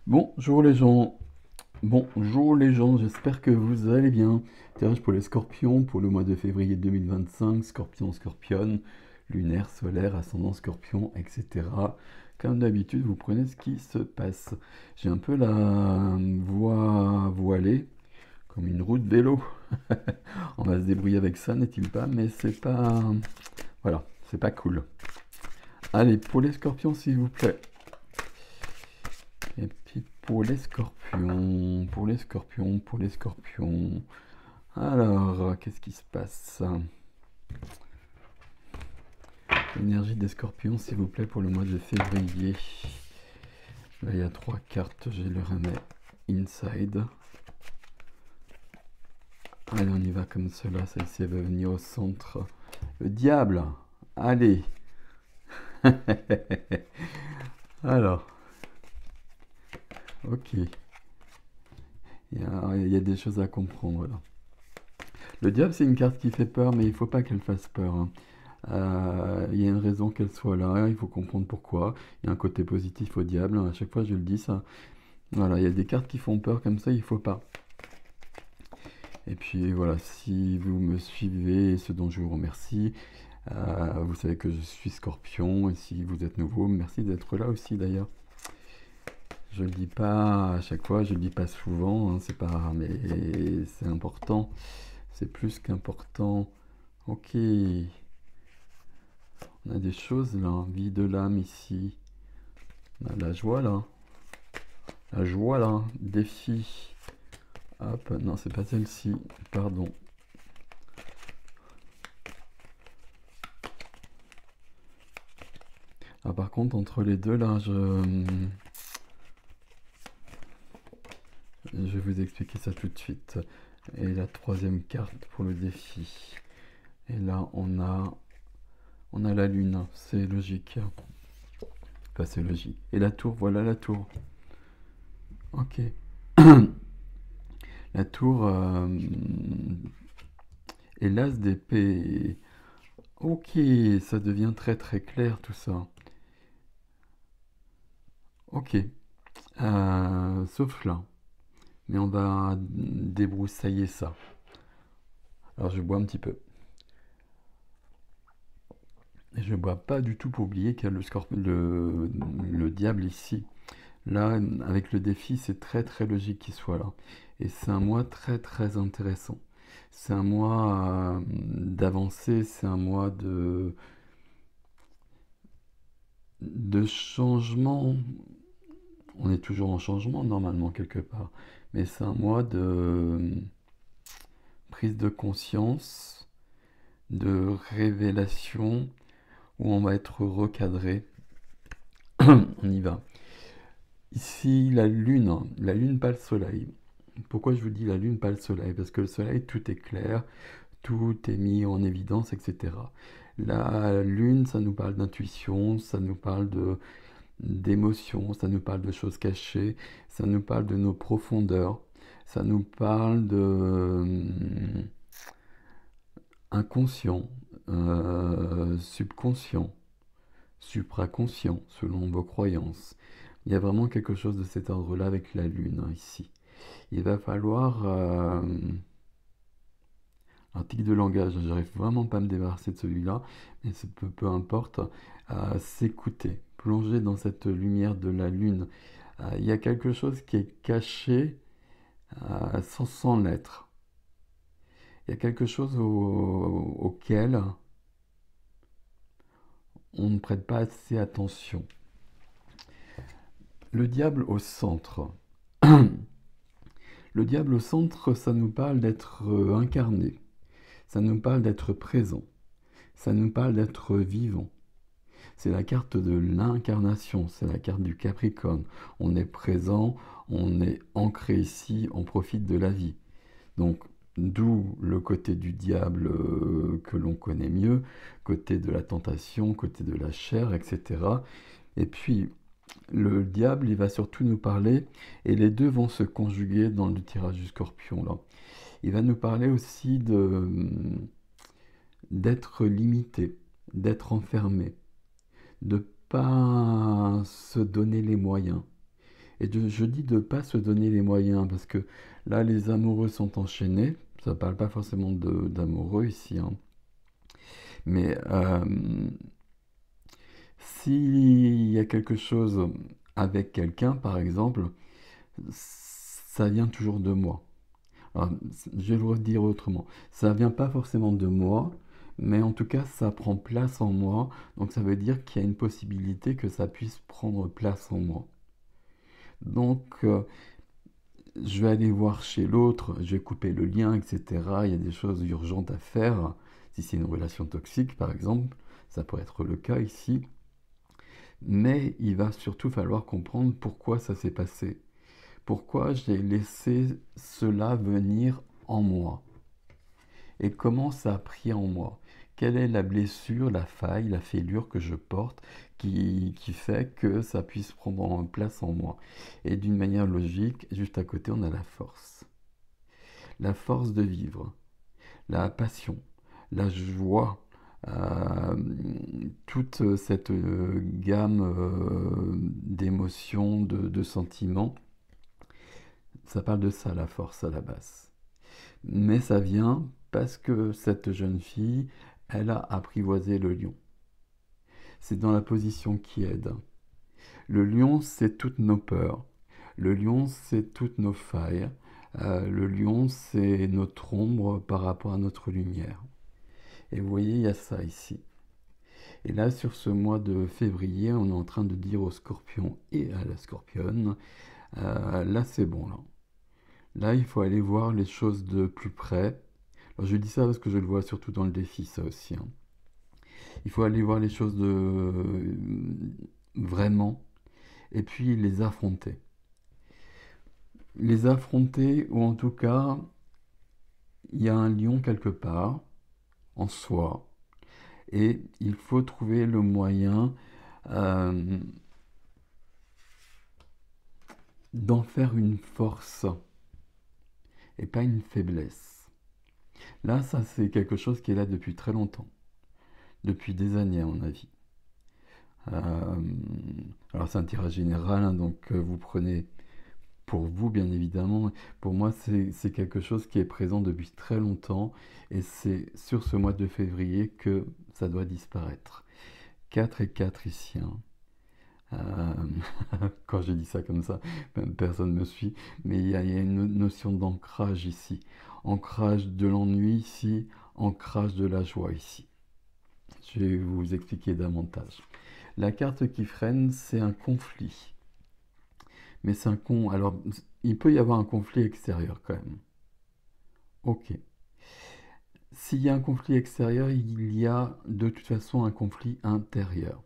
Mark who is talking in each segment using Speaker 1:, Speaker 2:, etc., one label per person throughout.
Speaker 1: Bonjour les gens, j'espère que vous allez bien. Tirage pour les scorpions pour le mois de février 2025, scorpion, scorpionne, lunaire, solaire, ascendant scorpion, etc. Comme d'habitude, vous prenez ce qui se passe. J'ai un peu la voix voilée, comme une roue de vélo. On va se débrouiller avec ça, n'est-il pas? Mais c'est pas... Voilà, c'est pas cool. Allez, pour les scorpions, s'il vous plaît. Et puis pour les scorpions. Alors, qu'est-ce qui se passe? L'énergie des scorpions, s'il vous plaît, pour le mois de février. Là, il y a 3 cartes, je les remets inside. Allez, on y va comme cela, celle-ci va venir au centre. Le diable, allez. Alors, ok. Il y a des choses à comprendre là. Le diable, c'est une carte qui fait peur, mais il ne faut pas qu'elle fasse peur, hein. Il y a une raison qu'elle soit là, il faut comprendre pourquoi. Il y a un côté positif au diable, à chaque fois je le dis ça. Voilà, il y a des cartes qui font peur comme ça, il faut pas. Et puis voilà, si vous me suivez, ce dont je vous remercie, vous savez que je suis Scorpion, et si vous êtes nouveau, merci d'être là aussi d'ailleurs. Je le dis pas à chaque fois, je le dis pas souvent, hein, c'est pas rare, mais c'est important, c'est plus qu'important. Ok, on a des choses là, vie de l'âme ici. On a la joie là. La joie là. Défi. Hop, non, c'est pas celle-ci. Pardon. Ah, par contre, entre les deux là, je vais vous expliquer ça tout de suite. Et la troisième carte pour le défi. Et là, on a la lune. C'est logique. Enfin, c'est logique. Et la tour, voilà la tour. Ok. La tour et l'as d'épée. Ok, ça devient très très clair tout ça. Ok, sauf là. Mais on va débroussailler ça. Alors je bois un petit peu. Et je bois pas du tout pour oublier qu'il y a le diable ici. Là, avec le défi, c'est très très logique qu'il soit là. Et c'est un mois très très intéressant. C'est un mois d'avancée, c'est un mois de changement. On est toujours en changement normalement quelque part. Mais c'est un mois de prise de conscience, de révélation, où on va être recadré. On y va. Ici, la lune pas le soleil. Pourquoi je vous dis la lune pas le soleil? Parce que le soleil, tout est clair, tout est mis en évidence, etc. La lune, ça nous parle d'intuition, ça nous parle d'émotions, ça nous parle de choses cachées, ça nous parle de nos profondeurs, ça nous parle de inconscient, subconscient, supraconscient, selon vos croyances. Il y a vraiment quelque chose de cet ordre-là avec la Lune, hein, ici. Il va falloir... un tic de langage, j'arrive vraiment pas à me débarrasser de celui-là, mais peu importe, s'écouter, plonger dans cette lumière de la Lune. Il y a quelque chose qui est caché sans l'être. Il y a quelque chose auquel on ne prête pas assez attention. Le diable au centre. Le diable au centre, ça nous parle d'être incarné, ça nous parle d'être présent, ça nous parle d'être vivant. C'est la carte de l'incarnation, c'est la carte du Capricorne. On est présent, on est ancré ici, on profite de la vie. Donc, d'où le côté du diable que l'on connaît mieux, côté de la tentation, côté de la chair, etc. Et puis, le diable, il va surtout nous parler, et les deux vont se conjuguer dans le tirage du scorpion, là. Il va nous parler aussi d'être limité, d'être enfermé, de pas se donner les moyens. Je dis de ne pas se donner les moyens, parce que là, les amoureux sont enchaînés. Ça ne parle pas forcément d'amoureux ici, hein. Mais s'il y a quelque chose avec quelqu'un, par exemple, ça vient toujours de moi. Alors, je vais le redire autrement. Ça vient pas forcément de moi, mais en tout cas, ça prend place en moi. Donc, ça veut dire qu'il y a une possibilité que ça puisse prendre place en moi. Donc, je vais aller voir chez l'autre, je vais couper le lien, etc. Il y a des choses urgentes à faire. Si c'est une relation toxique, par exemple, ça pourrait être le cas ici. Mais il va surtout falloir comprendre pourquoi ça s'est passé. Pourquoi j'ai laissé cela venir en moi. Et comment ça a pris en moi. Quelle est la blessure, la faille, la fêlure que je porte qui fait que ça puisse prendre place en moi. Et d'une manière logique, juste à côté, on a la force. La force de vivre, la passion, la joie, euh, toute cette gamme d'émotions, de sentiments. Ça parle de ça, la force à la base. Mais ça vient parce que cette jeune fille, elle a apprivoisé le lion. C'est dans la position qui aide. Le lion, c'est toutes nos peurs. Le lion, c'est toutes nos failles. Le lion, c'est notre ombre par rapport à notre lumière. Et vous voyez, il y a ça ici. Et là, sur ce mois de février, on est en train de dire au scorpion et à la scorpionne, là c'est bon, là. Là, il faut aller voir les choses de plus près. Alors, je dis ça parce que je le vois surtout dans le défi, ça aussi, hein. Il faut aller voir les choses vraiment et puis les affronter. Les affronter, ou en tout cas, il y a un lion quelque part en soi et il faut trouver le moyen euh, d'en faire une force et pas une faiblesse. Là, ça c'est quelque chose qui est là depuis très longtemps, depuis des années à mon avis. Euh, alors c'est un tirage général, hein, donc vous prenez pour vous bien évidemment. Pour moi c'est quelque chose qui est présent depuis très longtemps et c'est sur ce mois de février que ça doit disparaître. 4 et 4 ici, hein. Quand je dis ça comme ça, personne ne me suit, mais il y a une notion d'ancrage ici. Ancrage de l'ennui ici, ancrage de la joie ici. Je vais vous expliquer davantage. La carte qui freine, c'est un conflit. Mais c'est un con. Alors, il peut y avoir un conflit extérieur quand même. Ok. S'il y a un conflit extérieur, il y a de toute façon un conflit intérieur.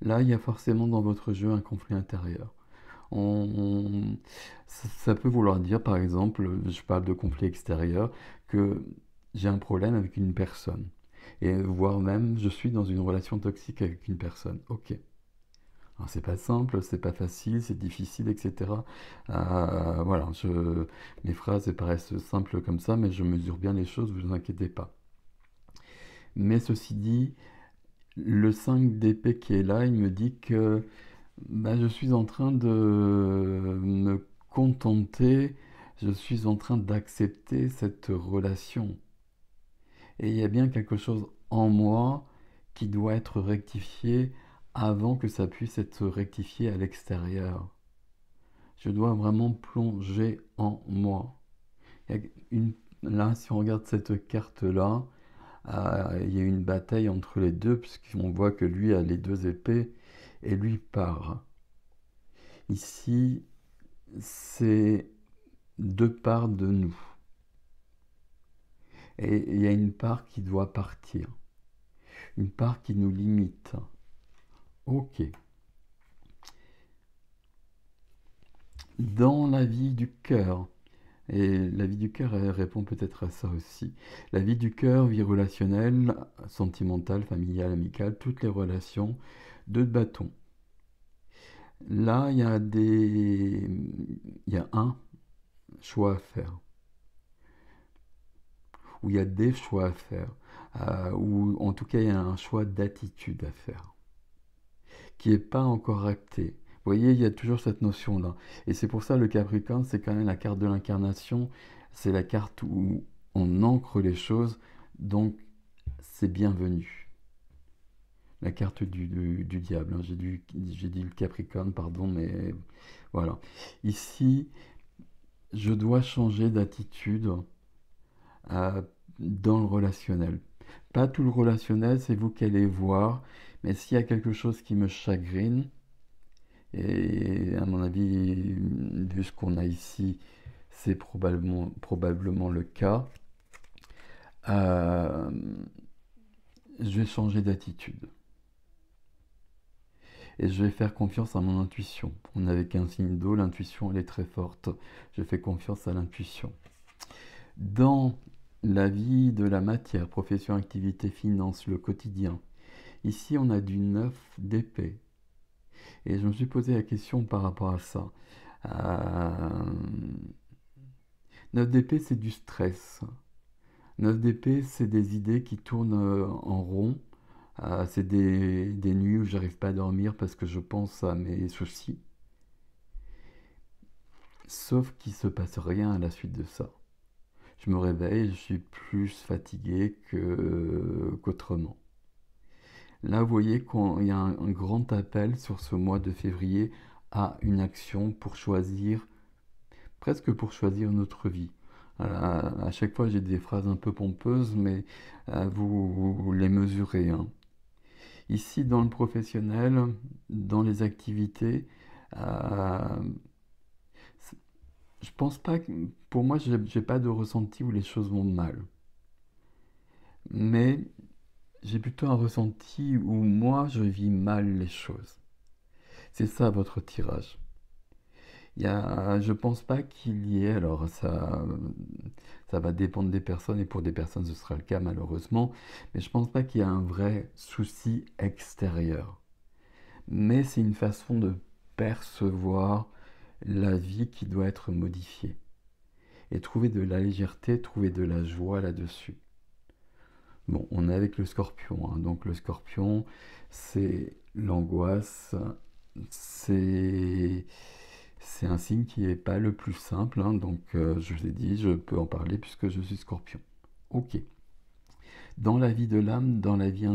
Speaker 1: Là, il y a forcément dans votre jeu un conflit intérieur. Ça peut vouloir dire, par exemple, je parle de conflit extérieur, que j'ai un problème avec une personne. Et voire même, je suis dans une relation toxique avec une personne. Ok. Alors, c'est pas simple, c'est pas facile, c'est difficile, etc. Voilà, mes phrases elles paraissent simples comme ça, mais je mesure bien les choses, vous inquiétez pas. Mais ceci dit, le 5 d'épée qui est là, il me dit que bah, je suis en train de me contenter, je suis en train d'accepter cette relation. Et il y a bien quelque chose en moi qui doit être rectifié avant que ça puisse être rectifié à l'extérieur. Je dois vraiment plonger en moi. Là, si on regarde cette carte-là, il y a une bataille entre les deux, puisqu'on voit que lui a les deux épées et lui part. Ici, c'est deux parts de nous. Et il y a une part qui doit partir. Une part qui nous limite. Ok. Dans la vie du cœur, et la vie du cœur, elle répond peut-être à ça aussi. La vie du cœur, vie relationnelle, sentimentale, familiale, amicale, toutes les relations, deux de bâton. Là, il y a un choix à faire, ou il y a des choix à faire, ou en tout cas, il y a un choix d'attitude à faire, qui n'est pas encore acté. voyez, il y a toujours cette notion-là. Et c'est pour ça le Capricorne, c'est quand même la carte de l'incarnation. C'est la carte où on ancre les choses. Donc, c'est bienvenu. La carte du diable, hein. J'ai dit le Capricorne, pardon, mais voilà. Ici, je dois changer d'attitude euh, dans le relationnel. Pas tout le relationnel, c'est vous qui allez voir, mais s'il y a quelque chose qui me chagrine, et à mon avis, vu ce qu'on a ici, c'est probablement le cas, euh, je vais changer d'attitude. Et je vais faire confiance à mon intuition. On est avec un signe d'eau, l'intuition elle est très forte. Je fais confiance à l'intuition. Dans la vie de la matière, profession, activité, finance, le quotidien, ici on a du 9 d'épée. Et je me suis posé la question par rapport à ça. Euh, 9 d'épée, c'est du stress. 9 d'épée, c'est des idées qui tournent en rond. C'est des nuits où j'arrive pas à dormir parce que je pense à mes soucis. Sauf qu'il se passe rien à la suite de ça. Je me réveille, je suis plus fatigué qu'autrement. Là, vous voyez qu'il y a un grand appel sur ce mois de février à une action pour choisir, presque pour choisir notre vie. À chaque fois, j'ai des phrases un peu pompeuses, mais vous les mesurez, hein. Ici, dans le professionnel, dans les activités, euh, je pense pas que, pour moi, j'ai pas de ressenti où les choses vont mal. Mais j'ai plutôt un ressenti où moi, je vis mal les choses. C'est ça votre tirage. Je pense pas qu'il y ait, alors ça va dépendre des personnes et pour des personnes ce sera le cas malheureusement, mais je pense pas qu'il y ait un vrai souci extérieur. Mais c'est une façon de percevoir la vie qui doit être modifiée et trouver de la légèreté, trouver de la joie là-dessus. Bon, on est avec le scorpion, hein. Donc le scorpion, c'est l'angoisse, c'est c'est un signe qui n'est pas le plus simple, hein. Donc je vous ai dit, je peux en parler puisque je suis scorpion. Ok. Dans la vie de l'âme, dans la vie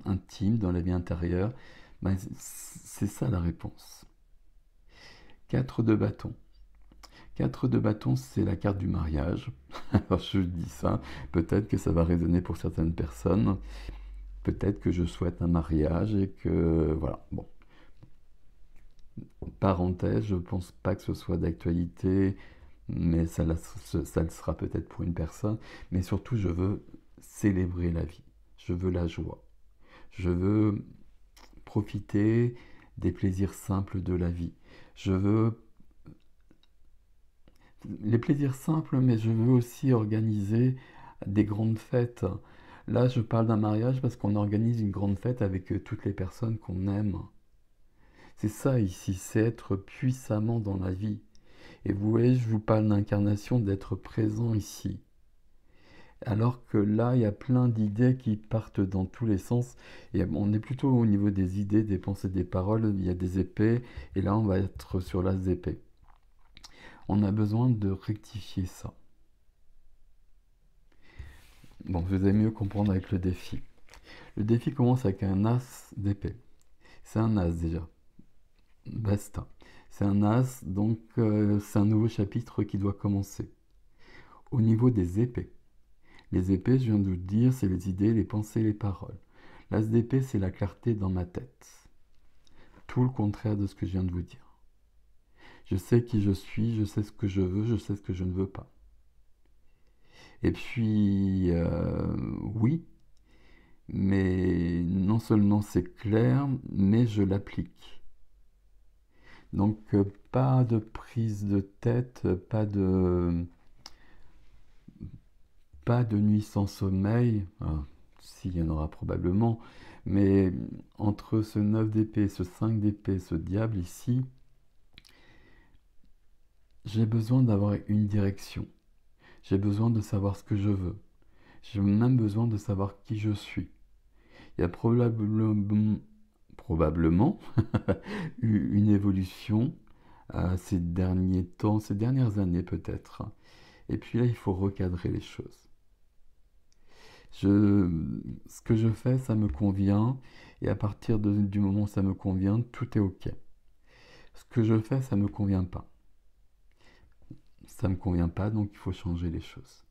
Speaker 1: intime, dans la vie intérieure, ben, c'est ça la réponse. 4 de bâton. 4 de bâton, c'est la carte du mariage. Alors je dis ça, peut-être que ça va résonner pour certaines personnes. Peut-être que je souhaite un mariage et que voilà. Bon, parenthèse, je ne pense pas que ce soit d'actualité, mais ça le sera peut-être pour une personne. Mais surtout, je veux célébrer la vie. Je veux la joie. Je veux profiter des plaisirs simples de la vie. Je veux les plaisirs simples, mais je veux aussi organiser des grandes fêtes. Là, je parle d'un mariage parce qu'on organise une grande fête avec toutes les personnes qu'on aime. C'est ça ici, c'est être puissamment dans la vie. Et vous voyez, je vous parle d'incarnation, d'être présent ici. Alors que là, il y a plein d'idées qui partent dans tous les sens. Et on est plutôt au niveau des idées, des pensées, des paroles. Il y a des épées. Et là, on va être sur l'as d'épée. On a besoin de rectifier ça. Bon, vous allez mieux comprendre avec le défi. Le défi commence avec un as d'épée. C'est un as déjà. Basta. C'est un as, donc c'est un nouveau chapitre qui doit commencer. Au niveau des épées. Les épées, je viens de vous le dire, c'est les idées, les pensées, les paroles. L'as d'épée, c'est la clarté dans ma tête. Tout le contraire de ce que je viens de vous dire. Je sais qui je suis, je sais ce que je veux, je sais ce que je ne veux pas. Et puis, oui, mais non seulement c'est clair, mais je l'applique. Donc, pas de prise de tête, pas de nuit sans sommeil. Ah, si, il y en aura probablement. Mais entre ce 9 d'épée, ce 5 d'épée, ce diable ici, j'ai besoin d'avoir une direction. J'ai besoin de savoir ce que je veux. J'ai même besoin de savoir qui je suis. Il y a probablement eu une évolution ces derniers temps, ces dernières années peut-être. Et puis là, il faut recadrer les choses. Ce que je fais, ça me convient, et à partir du moment où ça me convient, tout est OK. Ce que je fais, ça me convient pas. Ça me convient pas, donc il faut changer les choses.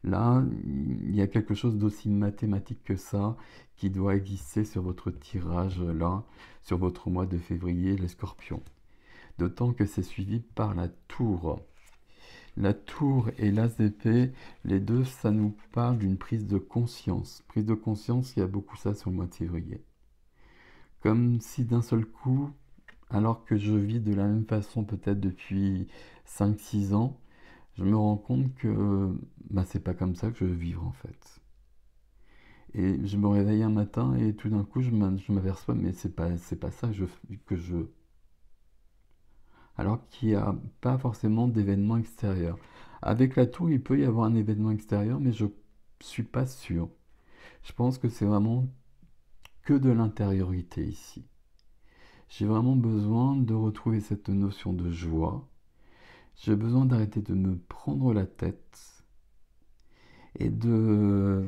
Speaker 1: Là, il y a quelque chose d'aussi mathématique que ça qui doit exister sur votre tirage, là, sur votre mois de février, les scorpions. D'autant que c'est suivi par la tour. La tour et l'as d'épée, les deux, ça nous parle d'une prise de conscience. Prise de conscience, il y a beaucoup ça sur le mois de février. Comme si d'un seul coup, alors que je vis de la même façon peut-être depuis 5 6 ans, je me rends compte que bah, c'est pas comme ça que je veux vivre en fait. Et je me réveille un matin et tout d'un coup je m'aperçois mais c'est pas ça que je veux. Alors qu'il n'y a pas forcément d'événement extérieur. Avec la tour, il peut y avoir un événement extérieur, mais je suis pas sûr. Je pense que c'est vraiment que de l'intériorité ici. J'ai vraiment besoin de retrouver cette notion de joie. J'ai besoin d'arrêter de me prendre la tête et de,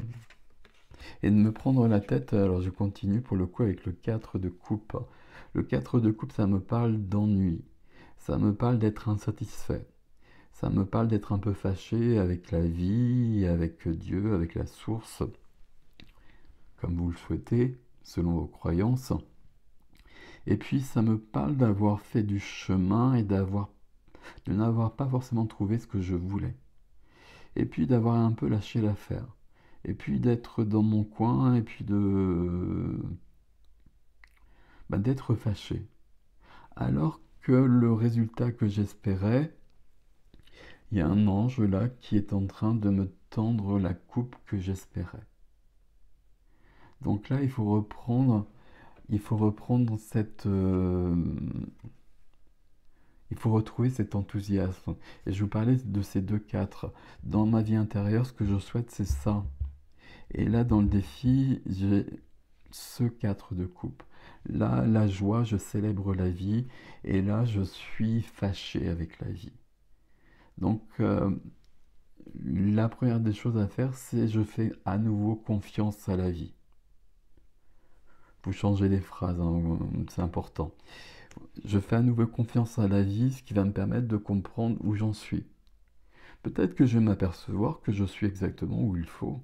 Speaker 1: et de me prendre la tête. Alors je continue pour le coup avec le 4 de coupe. Le 4 de coupe, ça me parle d'ennui. Ça me parle d'être insatisfait. Ça me parle d'être un peu fâché avec la vie, avec Dieu, avec la source, comme vous le souhaitez, selon vos croyances. Et puis ça me parle d'avoir fait du chemin et de n'avoir pas forcément trouvé ce que je voulais. Et puis d'avoir un peu lâché l'affaire. Et puis d'être dans mon coin et puis d'être fâché. Alors que le résultat que j'espérais, il y a un ange là qui est en train de me tendre la coupe que j'espérais. Donc là, il faut reprendre il faut retrouver cet enthousiasme. Et je vous parlais de ces deux quatre. Dans ma vie intérieure, ce que je souhaite, c'est ça. Et là, dans le défi, j'ai ce 4 de coupe. Là, la joie, je célèbre la vie. Et là, je suis fâché avec la vie. Donc, la première des choses à faire, c'est je fais à nouveau confiance à la vie. Vous changez les phrases, hein, c'est important. Je fais à nouveau confiance à la vie, ce qui va me permettre de comprendre où j'en suis. Peut-être que je vais m'apercevoir que je suis exactement où il faut,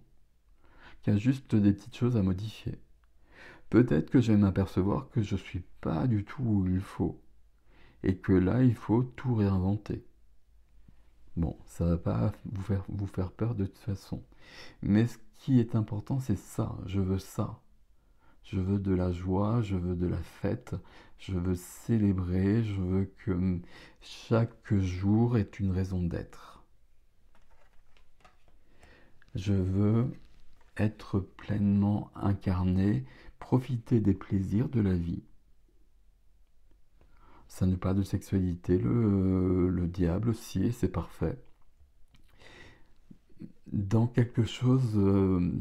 Speaker 1: qu'il y a juste des petites choses à modifier. Peut-être que je vais m'apercevoir que je ne suis pas du tout où il faut, et que là, il faut tout réinventer. Bon, ça ne va pas vous faire peur de toute façon. Mais ce qui est important, c'est ça. Je veux ça. Je veux de la joie, je veux de la fête, je veux célébrer, je veux que chaque jour ait une raison d'être. Je veux être pleinement incarné, profiter des plaisirs de la vie. Ça n'est pas de sexualité, le diable aussi, et c'est parfait. Dans quelque chose,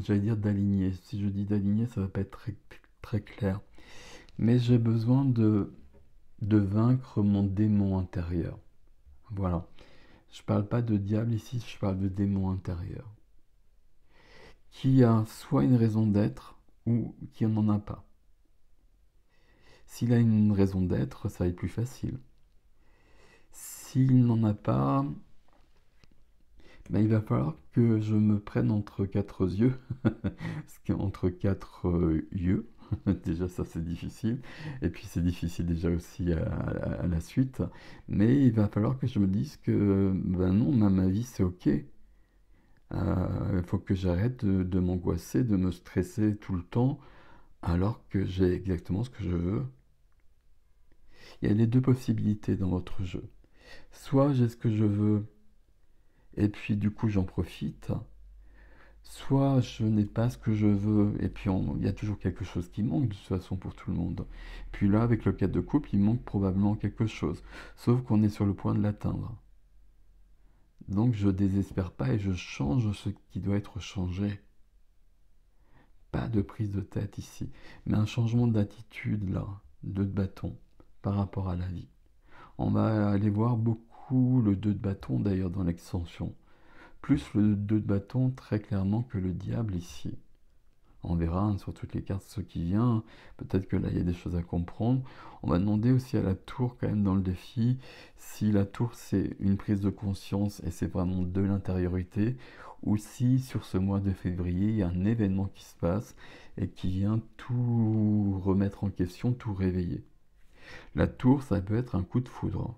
Speaker 1: j'allais dire d'aligné. Si je dis d'aligné, ça va pas être très, très clair. Mais j'ai besoin de vaincre mon démon intérieur. Voilà. Je parle pas de diable ici, je parle de démon intérieur. Qui a soit une raison d'être ou qui n'en a pas. S'il a une raison d'être, ça va être plus facile. S'il n'en a pas, ben, il va falloir que je me prenne entre quatre yeux, entre quatre yeux. Déjà ça c'est difficile, et puis c'est difficile déjà aussi à la suite, mais il va falloir que je me dise que ben non, ma vie c'est ok. Il faut que j'arrête de m'angoisser, de me stresser tout le temps, alors que j'ai exactement ce que je veux. Il y a les deux possibilités dans votre jeu. Soit j'ai ce que je veux, et puis du coup j'en profite, soit je n'ai pas ce que je veux, et puis il y a toujours quelque chose qui manque de toute façon pour tout le monde. Puis là, avec le 4 de couple, il manque probablement quelque chose, sauf qu'on est sur le point de l'atteindre. Donc je désespère pas et je change ce qui doit être changé. Pas de prise de tête ici, mais un changement d'attitude là, de bâton, par rapport à la vie. On va aller voir beaucoup le 2 de bâton d'ailleurs dans l'extension. Plus le 2 de bâton très clairement que le diable ici. On verra hein, sur toutes les cartes ce qui vient. Peut-être que là il y a des choses à comprendre. On va demander aussi à la tour quand même dans le défi si la tour c'est une prise de conscience et c'est vraiment de l'intériorité ou si sur ce mois de février il y a un événement qui se passe et qui vient tout remettre en question, tout réveiller. La tour ça peut être un coup de foudre.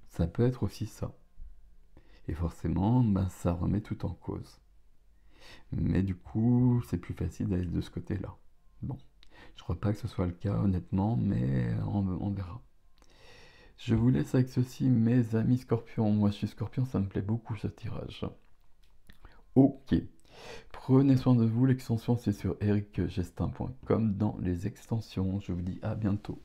Speaker 1: Ça peut être aussi ça. Et forcément, ben, ça remet tout en cause. Mais du coup, c'est plus facile d'aller de ce côté-là. Bon, je crois pas que ce soit le cas honnêtement, mais on verra. Je vous laisse avec ceci, mes amis scorpions. Moi, je suis scorpion, ça me plaît beaucoup ce tirage. Ok. Prenez soin de vous. L'extension, c'est sur ericgestin.com dans les extensions. Je vous dis à bientôt.